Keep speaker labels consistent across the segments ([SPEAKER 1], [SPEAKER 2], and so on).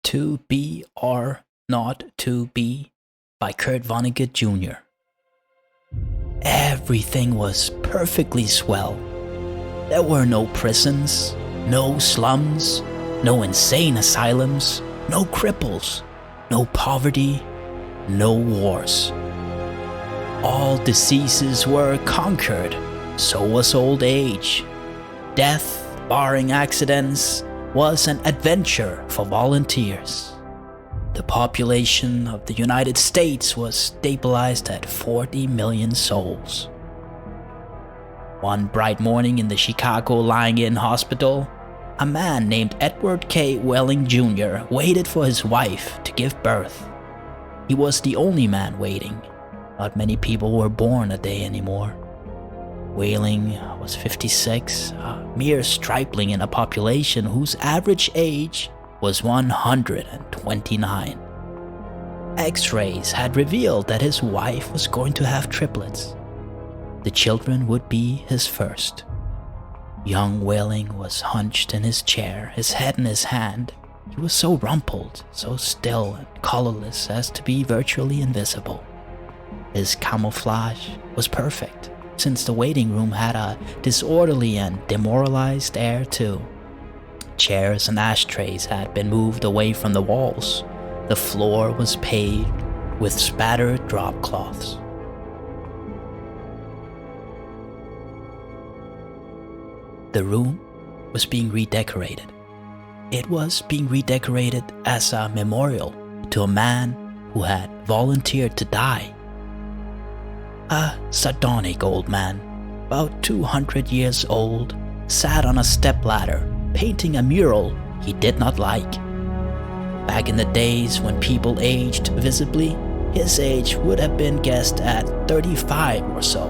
[SPEAKER 1] To Be or Not to Be by Kurt Vonnegut Jr. Everything was perfectly swell. There were no prisons, no slums, no insane asylums, no cripples, no poverty, no wars. All diseases were conquered, so was old age. Death, barring accidents, was an adventure for volunteers. The population of the United States was stabilized at 40 million souls. One bright morning in the Chicago Lying-In Hospital, a man named Edward K. Welling Jr. waited for his wife to give birth. He was the only man waiting. Not many people were born a day anymore. Whaling was 56, a mere stripling in a population whose average age was 129. X-rays had revealed that his wife was going to have triplets. The children would be his first. Young Whaling was hunched in his chair, his head in his hand. He was so rumpled, so still and colorless as to be virtually invisible. His camouflage was perfect, since the waiting room had a disorderly and demoralized air too. Chairs and ashtrays had been moved away from the walls. The floor was paved with spattered drop cloths. The room was being redecorated. It was being redecorated as a memorial to a man who had volunteered to die. A sardonic old man, about 200 years old, sat on a stepladder painting a mural he did not like. Back in the days when people aged visibly, his age would have been guessed at 35 or so.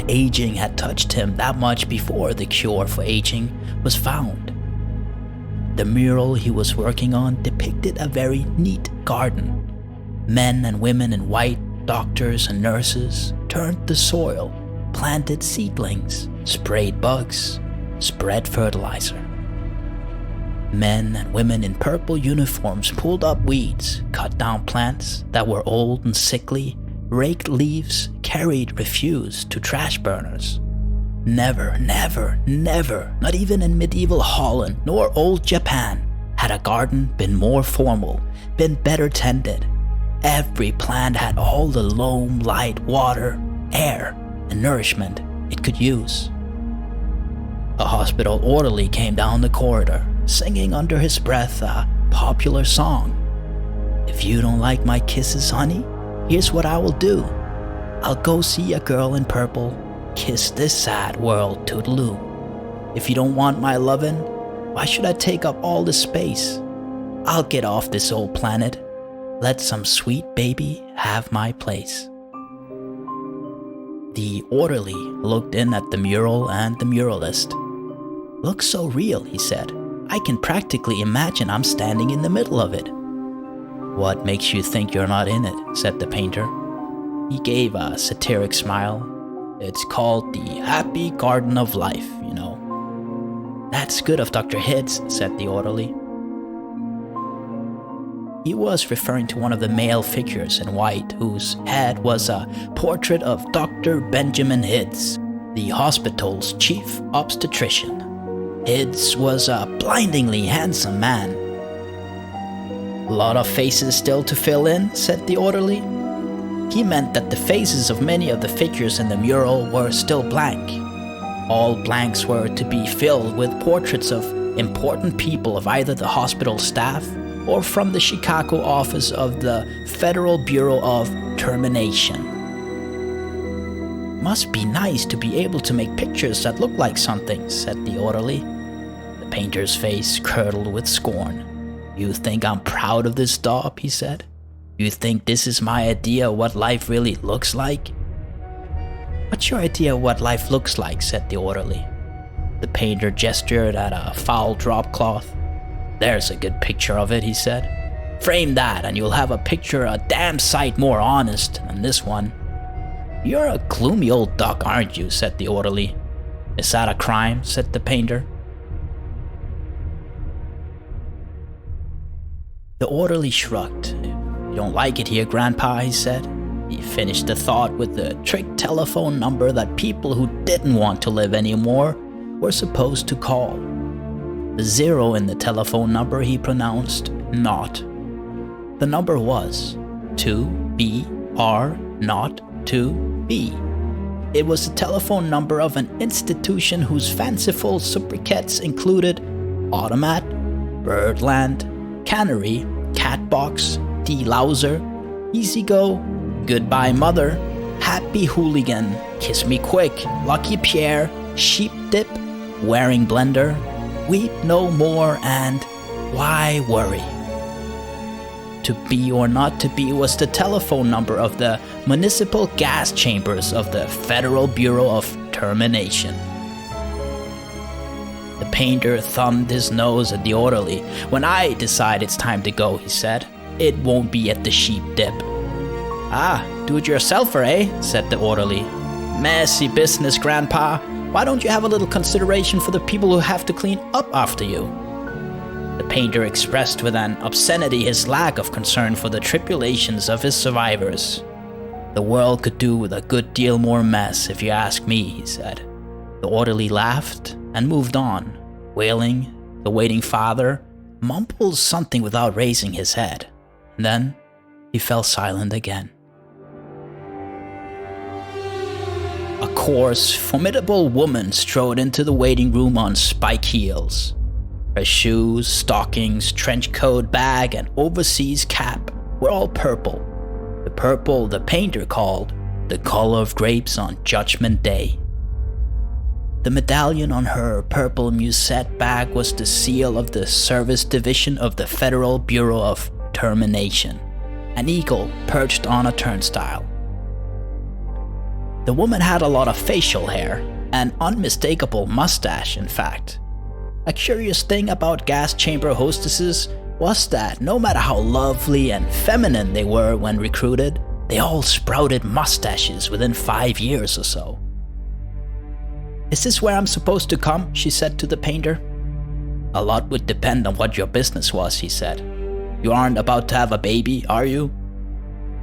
[SPEAKER 1] Aging had touched him that much before the cure for aging was found. The mural he was working on depicted a very neat garden. Men and women in white, doctors and nurses, turned the soil, planted seedlings, sprayed bugs, spread fertilizer. Men and women in purple uniforms pulled up weeds, cut down plants that were old and sickly, raked leaves, carried refuse to trash burners. Never, never, never, not even in medieval Holland nor old Japan, had a garden been more formal, been better tended. Every plant had all the loam, light, water, air, and nourishment it could use. A hospital orderly came down the corridor, singing under his breath a popular song. "If you don't like my kisses, honey, here's what I will do. I'll go see a girl in purple, kiss this sad world toodaloo. If you don't want my lovin', why should I take up all this space? I'll get off this old planet. Let some sweet baby have my place." The orderly looked in at the mural and the muralist. "Looks so real," he said. "I can practically imagine I'm standing in the middle of it." "What makes you think you're not in it?" said the painter. He gave a satiric smile. "It's called the Happy Garden of Life, you know." "That's good of Dr. Hitz," said the orderly. He was referring to one of the male figures in white, whose head was a portrait of Dr. Benjamin Hitz, the hospital's chief obstetrician. Hitz was a blindingly handsome man. "A lot of faces still to fill in," said the orderly. He meant that the faces of many of the figures in the mural were still blank. All blanks were to be filled with portraits of important people of either the hospital staff or from the Chicago office of the Federal Bureau of Termination. "Must be nice to be able to make pictures that look like something," said the orderly. The painter's face curdled with scorn. "You think I'm proud of this daub?" he said. "You think this is my idea of what life really looks like?" "What's your idea of what life looks like?" said the orderly. The painter gestured at a foul drop cloth. "There's a good picture of it," he said. "Frame that and you'll have a picture a damn sight more honest than this one." "You're a gloomy old duck, aren't you?" said the orderly. "Is that a crime?" said the painter. The orderly shrugged. "You don't like it here, Grandpa," he said. He finished the thought with the trick telephone number that people who didn't want to live anymore were supposed to call. The 0 in the telephone number he pronounced not. The number was 2BR not 2B. It was the telephone number of an institution whose fanciful sobriquets included Automat, Birdland, Cannery, Catbox, D-Louser, Easy Go, Goodbye Mother, Happy Hooligan, Kiss Me Quick, Lucky Pierre, Sheep Dip, Wearing Blender, Weep No More, and Why Worry? To be or not to be was the telephone number of the municipal gas chambers of the Federal Bureau of Termination. The painter thumbed his nose at the orderly. "When I decide it's time to go," he said, "it won't be at the Sheep Dip." "Ah, do-it-yourselfer, eh?" said the orderly. "Messy business, Grandpa. Why don't you have a little consideration for the people who have to clean up after you?" The painter expressed with an obscenity his lack of concern for the tribulations of his survivors. "The world could do with a good deal more mess, if you ask me," he said. The orderly laughed and moved on, wailing. The waiting father mumbled something without raising his head. Then he fell silent again. A coarse, formidable woman strode into the waiting room on spike heels. Her shoes, stockings, trench coat, bag, and overseas cap were all purple. The purple the painter called the color of grapes on Judgment Day. The medallion on her purple musette bag was the seal of the Service Division of the Federal Bureau of Termination, an eagle perched on a turnstile. The woman had a lot of facial hair, an unmistakable mustache, in fact. A curious thing about gas chamber hostesses was that no matter how lovely and feminine they were when recruited, they all sprouted mustaches within 5 years or so. "Is this where I'm supposed to come?" she said to the painter. "A lot would depend on what your business was," he said. "You aren't about to have a baby, are you?"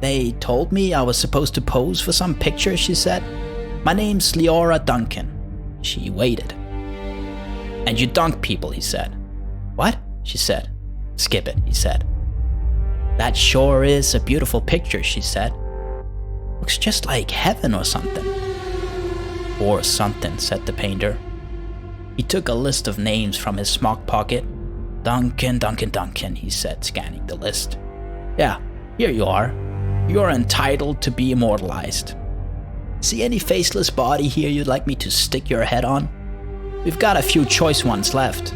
[SPEAKER 1] "They told me I was supposed to pose for some picture," she said. "My name's Leora Duncan." She waited. "And you dunk people," he said. "What?" she said. "Skip it," he said. "That sure is a beautiful picture," she said. "Looks just like heaven or something." "Or something," said the painter. He took a list of names from his smock pocket. "Duncan, Duncan, Duncan," he said, scanning the list. "Yeah, here you are. You're entitled to be immortalized. See any faceless body here you'd like me to stick your head on? We've got a few choice ones left."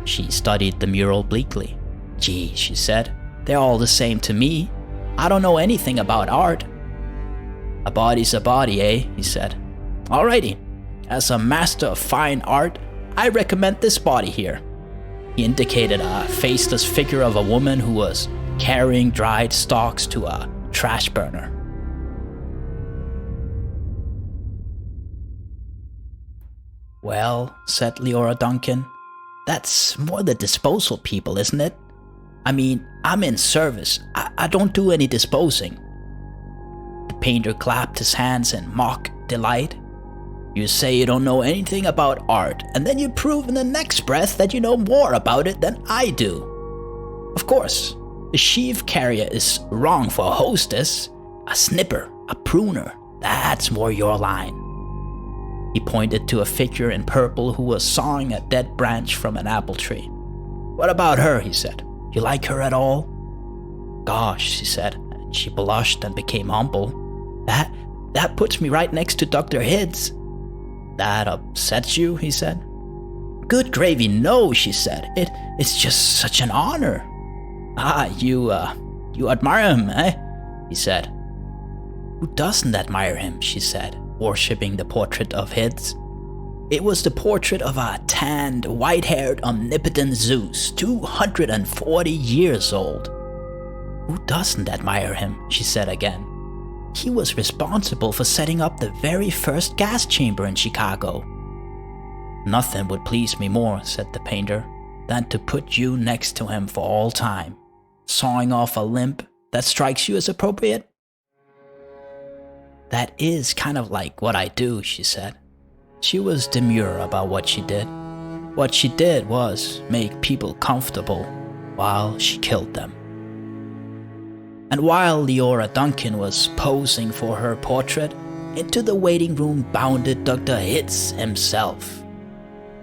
[SPEAKER 1] She studied the mural bleakly. "Gee," she said, "they're all the same to me. I don't know anything about art." "A body's a body, eh?" he said. "Alrighty. As a master of fine art, I recommend this body here." He indicated a faceless figure of a woman who was carrying dried stalks to a trash burner. "Well," said Leora Duncan, "that's more the disposal people, isn't it? I mean, I'm in service. I don't do any disposing." The painter clapped his hands in mock delight. "You say you don't know anything about art, and then you prove in the next breath that you know more about it than I do. Of course, the sheave carrier is wrong for a hostess. A snipper, a pruner, that's more your line." He pointed to a figure in purple who was sawing a dead branch from an apple tree. "What about her?" he said. "You like her at all?" "Gosh," she said, and she blushed and became humble. That puts me right next to Dr. Hids." "That upsets you?" he said. "Good gravy, no," she said. It's just such an honor." "Ah, you admire him, eh?" he said. "Who doesn't admire him?" she said, worshipping the portrait of Hids. It was the portrait of a tanned, white-haired, omnipotent Zeus, 240 years old. "Who doesn't admire him?" she said again. "He was responsible for setting up the very first gas chamber in Chicago." "Nothing would please me more," said the painter. than to put you next to him for all time, sawing off a limb that strikes you as appropriate? That is kind of like what I do, she said. She was demure about what she did. What she did was make people comfortable while she killed them. And while Leora Duncan was posing for her portrait, into the waiting room bounded Dr. Hitz himself.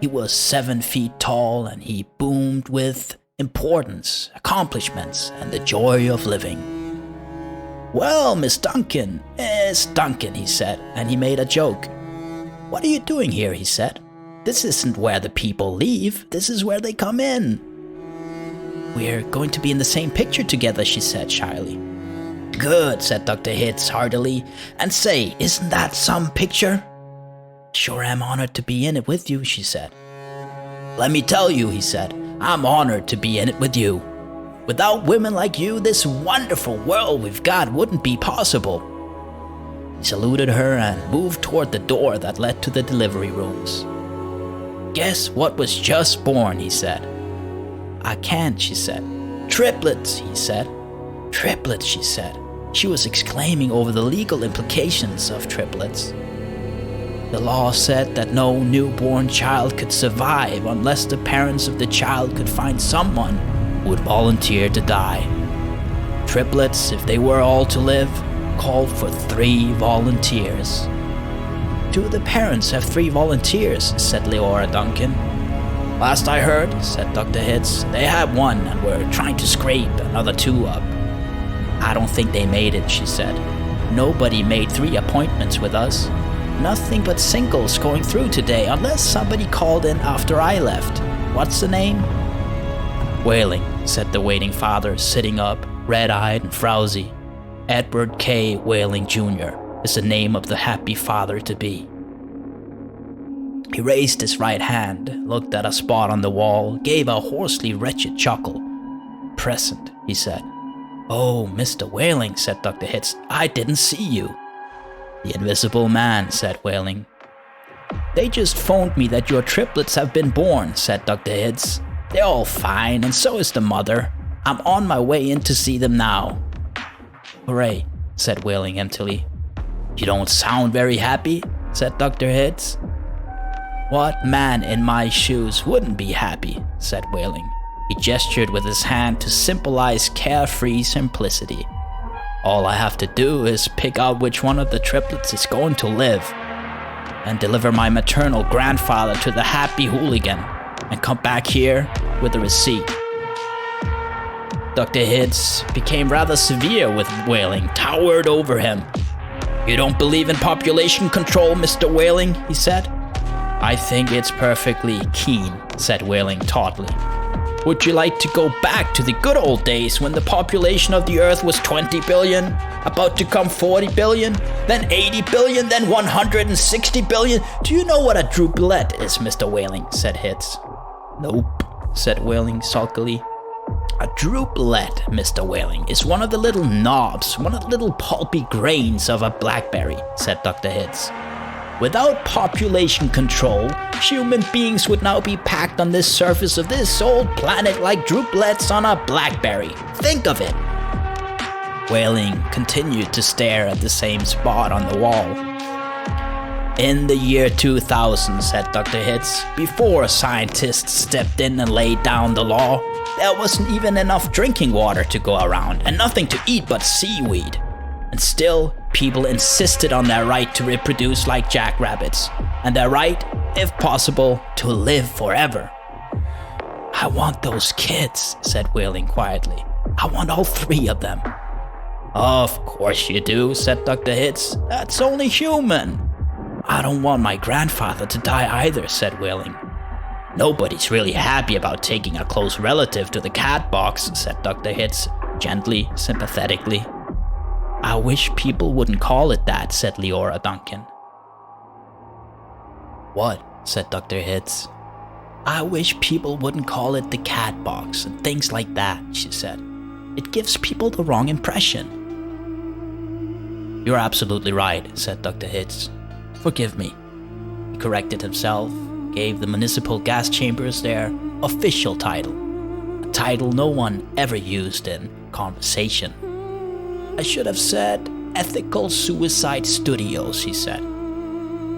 [SPEAKER 1] He was 7 feet tall and he boomed with importance, accomplishments, and the joy of living. "Well, Miss Duncan, he said, and he made a joke. "What are you doing here?" he said. "This isn't where the people leave, this is where they come in." "We're going to be in the same picture together," she said shyly. "Good," said Dr. Hitz heartily. "And say, isn't that some picture?" "Sure am honored to be in it with you," she said. "Let me tell you," he said, "I'm honored to be in it with you. Without women like you, this wonderful world we've got wouldn't be possible." He saluted her and moved toward the door that led to the delivery rooms. "Guess what was just born," he said. "I can't," she said. "Triplets," he said. "Triplets," she said. She was exclaiming over the legal implications of triplets. The law said that no newborn child could survive unless the parents of the child could find someone who would volunteer to die. Triplets, if they were all to live, called for 3 volunteers. "2 of the parents have 3 volunteers," said Leora Duncan. "Last I heard," said Dr. Hitz, "they had 1 and were trying to scrape another 2 up." "I don't think they made it," she said. "Nobody made 3 appointments with us. Nothing but singles going through today, unless somebody called in after I left. What's the name?" "Whaling," said the waiting father, sitting up, red-eyed and frowsy. "Edward K. Whaling Jr. is the name of the happy father-to-be." He raised his right hand, looked at a spot on the wall, gave a hoarsely wretched chuckle. "Present," he said. "Oh, Mr. Whaling," said Dr. Hitz, "I didn't see you." "The invisible man," said Whaling. "They just phoned me that your triplets have been born," said Dr. Hitz. "They're all fine, and so is the mother. I'm on my way in to see them now." "Hooray," said Whaling emptily. "You don't sound very happy," said Dr. Hitz. "What man in my shoes wouldn't be happy?" said Whaling. He gestured with his hand to symbolize carefree simplicity. "All I have to do is pick out which one of the triplets is going to live, and deliver my maternal grandfather to the happy hooligan, and come back here with a receipt." Dr. Hitz became rather severe with Whaling, towered over him. "You don't believe in population control, Mr. Whaling?" he said. "I think it's perfectly keen," said Whaling tautly. "Would you like to go back to the good old days when the population of the Earth was 20 billion, about to come 40 billion, then 80 billion, then 160 billion? Do you know what a druplet is, Mr. Whaling?" said Hitz. "Nope," said Whaling sulkily. "A druplet, Mr. Whaling, is one of the little knobs, one of the little pulpy grains of a blackberry," said Dr. Hitz. "Without population control, human beings would now be packed on this surface of this old planet like drupelets on a blackberry. Think of it." Whaling continued to stare at the same spot on the wall. "In the year 2000, said Dr. Hitz, before scientists stepped in and laid down the law, there wasn't even enough drinking water to go around and nothing to eat but seaweed. And still, people insisted on their right to reproduce like jackrabbits, and their right, if possible, to live forever." "I want those kids," said Whaling quietly. "I want all 3 of them." "Of course you do," said Dr. Hitz. "That's only human." "I don't want my grandfather to die either," said Whaling. "Nobody's really happy about taking a close relative to the cat box," said Dr. Hitz, gently, sympathetically. "I wish people wouldn't call it that," said Leora Duncan. "What?" said Dr. Hitz. "I wish people wouldn't call it the cat box and things like that," she said. "It gives people the wrong impression." "You're absolutely right," said Dr. Hitz. "Forgive me." He corrected himself, gave the municipal gas chambers their official title. A title no one ever used in conversation. I should have said Ethical Suicide Studios, he said.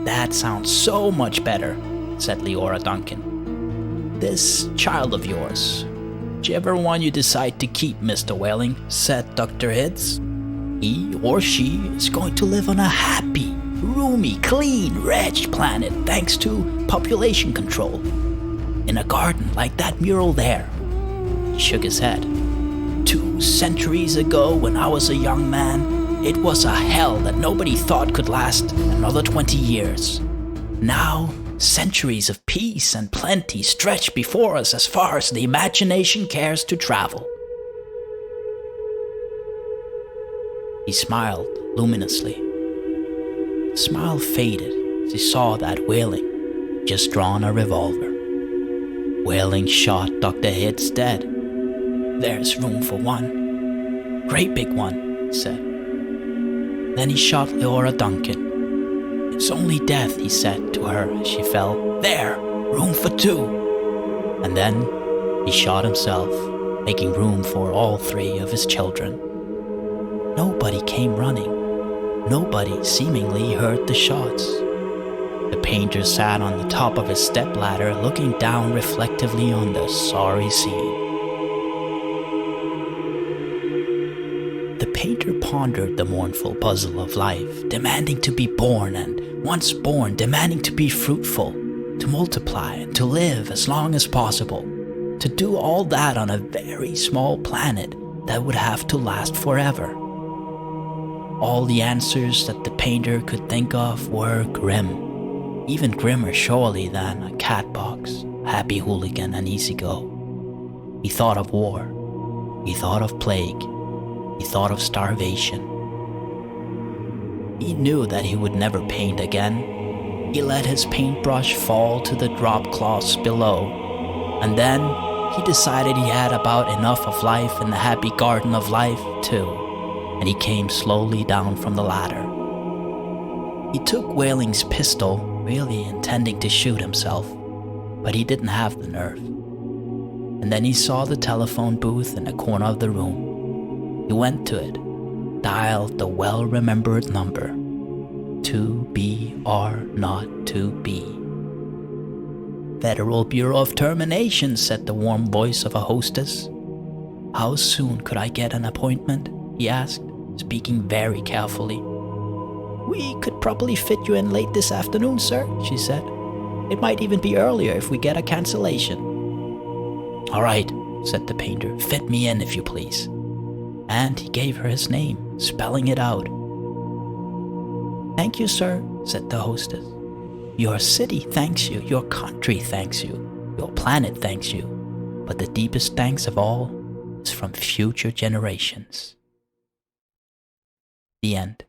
[SPEAKER 1] That sounds so much better, said Leora Duncan. This child of yours, whichever one you decide to keep, Mr. Whaling, said Dr. Hitz, he or she is going to live on a happy, roomy, clean, rich planet thanks to population control. In a garden like that mural there. He shook his head. 2 centuries ago, when I was a young man, it was a hell that nobody thought could last another 20 years. Now, centuries of peace and plenty stretch before us as far as the imagination cares to travel. He smiled luminously. The smile faded as he saw that Whaling just drawn a revolver. Whaling shot Dr. Hitz dead. There's room for one. Great big one, he said. Then he shot Leora Duncan. It's only death, he said to her as she fell. There, room for 2. And then he shot himself, making room for all 3 of his children. Nobody came running. Nobody seemingly heard the shots. The painter sat on the top of his stepladder, looking down reflectively on the sorry scene. The painter pondered the mournful puzzle of life, demanding to be born, and once born, demanding to be fruitful, to multiply and to live as long as possible, to do all that on a very small planet that would have to last forever. All the answers that the painter could think of were grim, even grimmer surely than a cat box, happy hooligan and easy go. He thought of war, he thought of plague, he thought of starvation. He knew that he would never paint again. He let his paintbrush fall to the drop cloths below, and then he decided he had about enough of life in the happy garden of life too. And he came slowly down from the ladder. He took Whaling's pistol, really intending to shoot himself, but he didn't have the nerve. And then he saw the telephone booth in the corner of the room. He went to it, dialed the well-remembered number, to be or not to be. Federal Bureau of Termination, said the warm voice of a hostess. How soon could I get an appointment? He asked, speaking very carefully. We could probably fit you in late this afternoon, sir, she said. It might even be earlier if we get a cancellation. All right, said the painter, fit me in if you please. And he gave her his name, spelling it out. Thank you, sir, said the hostess. Your city thanks you, your country thanks you, your planet thanks you, but the deepest thanks of all is from future generations. The end.